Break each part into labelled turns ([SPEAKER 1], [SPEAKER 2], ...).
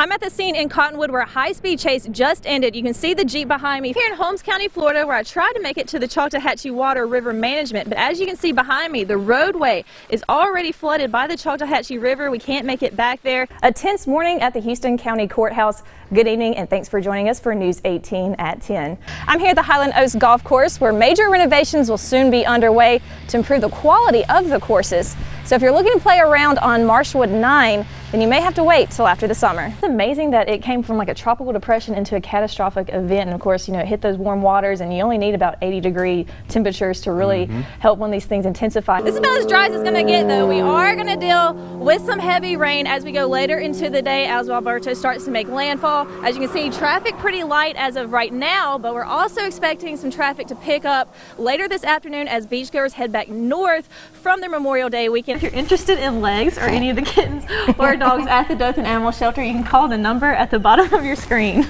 [SPEAKER 1] I'm at the scene in Cottonwood where a high-speed chase just ended. You can see the Jeep behind me here in Holmes County, Florida, where I tried to make it to the Choctawhatchee Water River Management. But as you can see behind me, the roadway is already flooded by the Choctawhatchee River. We can't make it back there. A tense morning at the Houston County Courthouse. Good evening and thanks for joining us for News 18 at 10. I'm here at the Highland Oaks Golf Course where major renovations will soon be underway to improve the quality of the courses. So if you're looking to play around on Marshwood 9, then you may have to wait till after the summer. It's amazing that it came from like a tropical depression into a catastrophic event, and of course, it hit those warm waters, and you only need about 80-degree temperatures to really help when these things intensify. This is about as dry as it's going to get, though. We are going to deal with some heavy rain as we go later into the day as Alberto starts to make landfall. As you can see, traffic pretty light as of right now, but we're also expecting some traffic to pick up later this afternoon as beachgoers head back north from their Memorial Day weekend. If you're interested in legs or any of the kittens or dogs at the Dothan Animal Shelter, you can call the number at the bottom of your screen.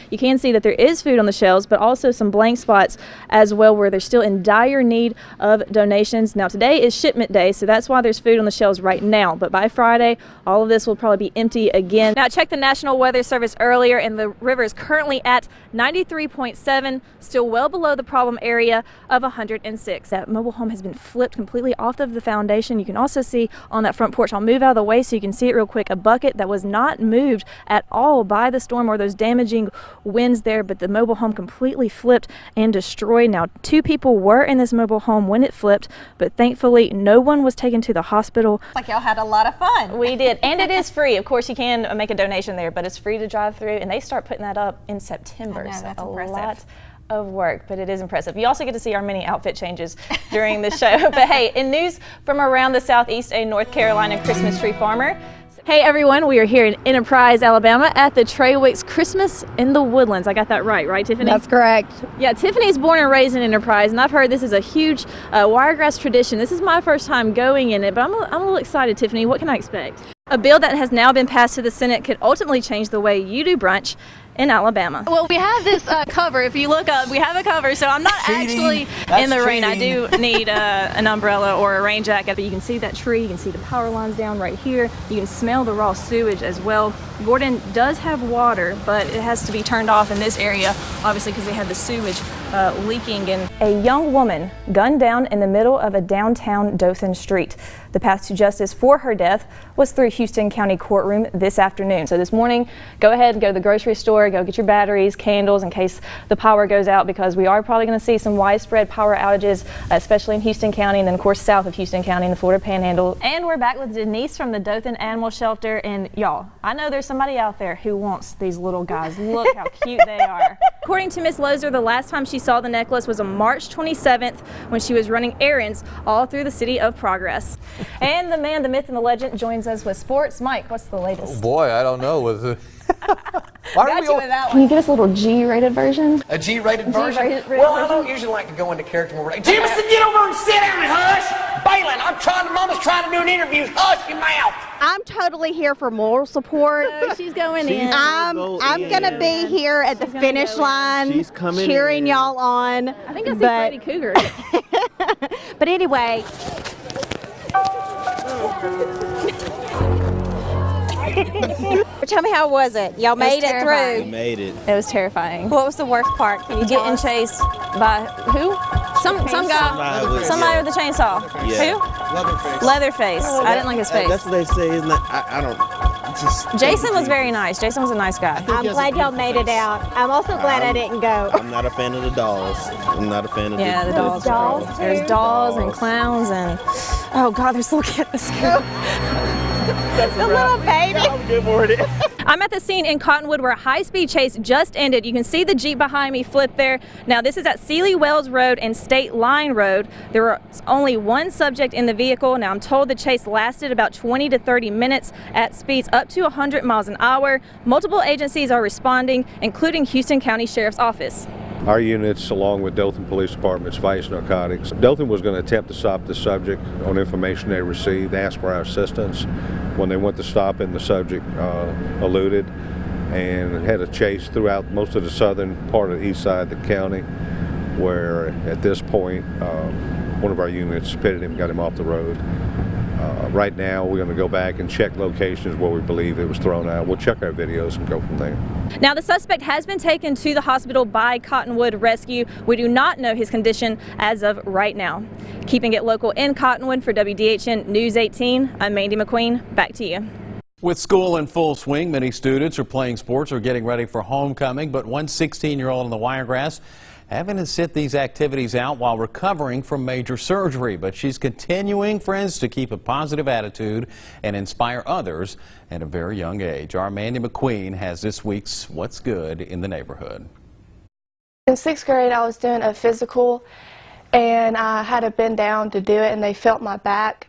[SPEAKER 1] You can see that there is food on the shelves, but also some blank spots as well where they're still in dire need of donations. Now today is shipment day, so that's why there's food on the shelves right now. But by Friday, all of this will probably be empty again. Now I checked the National Weather Service earlier, and the river is currently at 93.7, still well below the problem area of 106. That mobile home has been flipped completely off of the foundation. You can also see on that front porch, I'll move out of the way so you can see it real quick, a bucket that was not moved at all by the storm or those damaging winds there, but the mobile home completely flipped and destroyed. Now 2 people were in this mobile home when it flipped, but thankfully no one was taken to the hospital.
[SPEAKER 2] Like y'all had a lot of fun.
[SPEAKER 1] We did, and it is free. Of course you can make a donation there, but it's free to drive through, and they start putting that up in September.
[SPEAKER 2] I know, that's
[SPEAKER 1] so
[SPEAKER 2] impressive.
[SPEAKER 1] A lot of work, but it is impressive. You also get to see our mini outfit changes during the show. But hey, in news from around the Southeast, a North Carolina Christmas tree farmer. Hey everyone, we are here in Enterprise, Alabama at the Trailwicks Christmas in the Woodlands. I got that right, Tiffany?
[SPEAKER 3] That's correct.
[SPEAKER 1] Yeah, Tiffany's born and raised in Enterprise, and I've heard this is a huge Wiregrass tradition. This is my first time going in it, but I'm a little excited, Tiffany. What can I expect? A bill that has now been passed to the Senate could ultimately change the way you do brunch in Alabama. Well, we have this cover. If you look up, we have a cover, so I'm not actually in the rain. I do need an umbrella or a rain jacket, but you can see that tree, you can see the power lines down right here, you can smell the raw sewage as well. Gordon does have water, but it has to be turned off in this area, obviously because they have the sewage leaking. And a young woman gunned down in the middle of a downtown Dothan street. The path to justice for her death was through Houston County Courtroom this afternoon. So this morning, go ahead and go to the grocery store, go get your batteries, candles in case the power goes out, because we are probably going to see some widespread power outages, especially in Houston County and then of course south of Houston County in the Florida Panhandle. And we're back with Denise from the Dothan Animal Shelter, and y'all, I know there's somebody out there who wants these little guys. Look how cute they are. According to Miss Lozer, the last time she saw the necklace was on March 27th when she was running errands all through the city of Progress. And the man, the myth, and the legend joins us with sports. Mike, what's the latest?
[SPEAKER 4] Oh boy, I don't know.
[SPEAKER 1] Can you give us a little G-rated version?
[SPEAKER 4] A G-rated version?
[SPEAKER 1] Well,
[SPEAKER 4] I don't usually like to go into character more. Jameson, get over and sit down and hush! Balin, Mama's trying to do an interview. Hush your mouth!
[SPEAKER 3] I'm totally here for moral support.
[SPEAKER 1] Oh, she's going in.
[SPEAKER 3] I'm gonna be here at the finish line, cheering y'all on.
[SPEAKER 1] I think I see Freddy Cougar.
[SPEAKER 3] But anyway. Tell me, how was it? Y'all made it through.
[SPEAKER 5] We made it.
[SPEAKER 1] It was terrifying.
[SPEAKER 3] What was the worst part? Can you
[SPEAKER 1] Getting chased by who? Some guy. Somebody with a chainsaw.
[SPEAKER 5] Yeah.
[SPEAKER 1] Who? Leatherface. I didn't like his face.
[SPEAKER 5] That's what they say. Isn't that? I don't. Just.
[SPEAKER 1] Jason was very nice. Jason was a nice guy.
[SPEAKER 3] I'm glad y'all made it out. I'm also glad I didn't go.
[SPEAKER 5] I'm not a fan of the dolls. I'm not a fan of
[SPEAKER 1] the dolls. There's dolls and clowns and oh god, there's little kids.
[SPEAKER 3] The little baby.
[SPEAKER 1] I'm at the scene in Cottonwood where a high-speed chase just ended. You can see the Jeep behind me flip there. Now this is at Sealy Wells Road and State Line Road. There was only one subject in the vehicle. Now I'm told the chase lasted about 20 to 30 minutes at speeds up to 100 miles an hour. Multiple agencies are responding, including Houston County Sheriff's Office.
[SPEAKER 6] Our units, along with Dothan Police Department's Vice Narcotics, Dothan was going to attempt to stop the subject on information they received. They asked for our assistance. When they went to stop him, the subject eluded and had a chase throughout most of the southern part of the east side of the county, where at this point one of our units pitted him, got him off the road. Right now, we're going to go back and check locations where we believe it was thrown out. We'll check our videos and go from there.
[SPEAKER 1] Now, the suspect has been taken to the hospital by Cottonwood Rescue. We do not know his condition as of right now. Keeping it local in Cottonwood for WDHN News 18, I'm Mandy McQueen. Back to you.
[SPEAKER 2] With school in full swing, many students are playing sports or getting ready for homecoming, but one 16-year-old in the Wiregrass having to sit these activities out while recovering from major surgery. But she's continuing, friends, to keep a positive attitude and inspire others at a very young age. Our Mandy McQueen has this week's What's Good in the Neighborhood.
[SPEAKER 7] In 6th grade, I was doing a physical, and I had to bend down to do it, and they felt my back.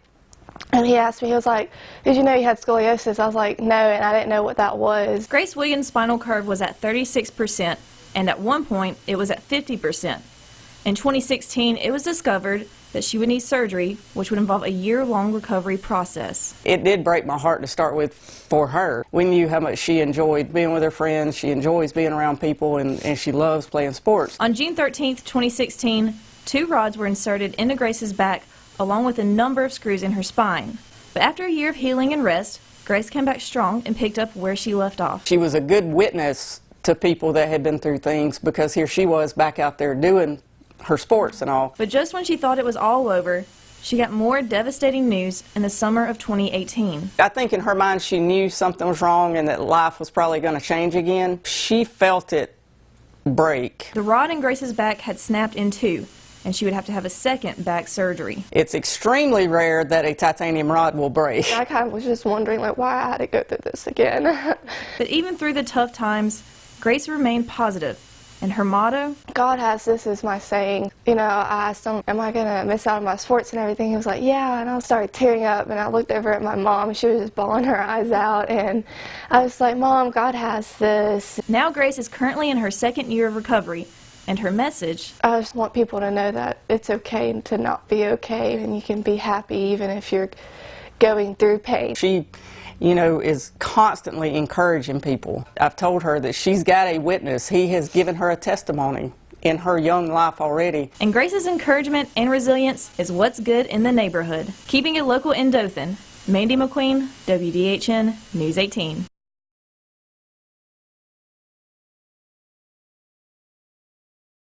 [SPEAKER 7] And he asked me, he was like, did you know you had scoliosis? I was like, no, and I didn't know what that was.
[SPEAKER 1] Grace Williams' spinal curve was at 36%, and at one point it was at 50%. In 2016, it was discovered that she would need surgery, which would involve a year-long recovery process.
[SPEAKER 8] It did break my heart to start with for her. We knew how much she enjoyed being with her friends, she enjoys being around people, and she loves playing sports.
[SPEAKER 1] On June 13th, 2016, 2 rods were inserted into Grace's back, along with a number of screws in her spine. But after a year of healing and rest, Grace came back strong and picked up where she left off.
[SPEAKER 8] She was a good witness to people that had been through things, because here she was back out there doing her sports and all.
[SPEAKER 1] But just when she thought it was all over, she got more devastating news in the summer of 2018.
[SPEAKER 8] I think in her mind she knew something was wrong and that life was probably going to change again. She felt it break.
[SPEAKER 1] The rod in Grace's back had snapped in 2, and she would have to have a second back surgery.
[SPEAKER 8] It's extremely rare that a titanium rod will break.
[SPEAKER 7] I kind of was just wondering, like, why I had to go through this again.
[SPEAKER 1] But even through the tough times, Grace remained positive, and her motto,
[SPEAKER 7] God has this, is my saying. You know, I asked him, am I going to miss out on my sports and everything? He was like, yeah, and I started tearing up, and I looked over at my mom, and she was just bawling her eyes out, and I was like, Mom, God has this.
[SPEAKER 1] Now Grace is currently in her 2nd year of recovery, and her message,
[SPEAKER 7] I just want people to know that it's okay to not be okay, and you can be happy even if you're going through pain.
[SPEAKER 8] She, you know, is constantly encouraging people. I've told her that she's got a witness. He has given her a testimony in her young life already.
[SPEAKER 1] And Grace's encouragement and resilience is what's good in the neighborhood. Keeping it local in Dothan, Mandy McQueen, WDHN News 18.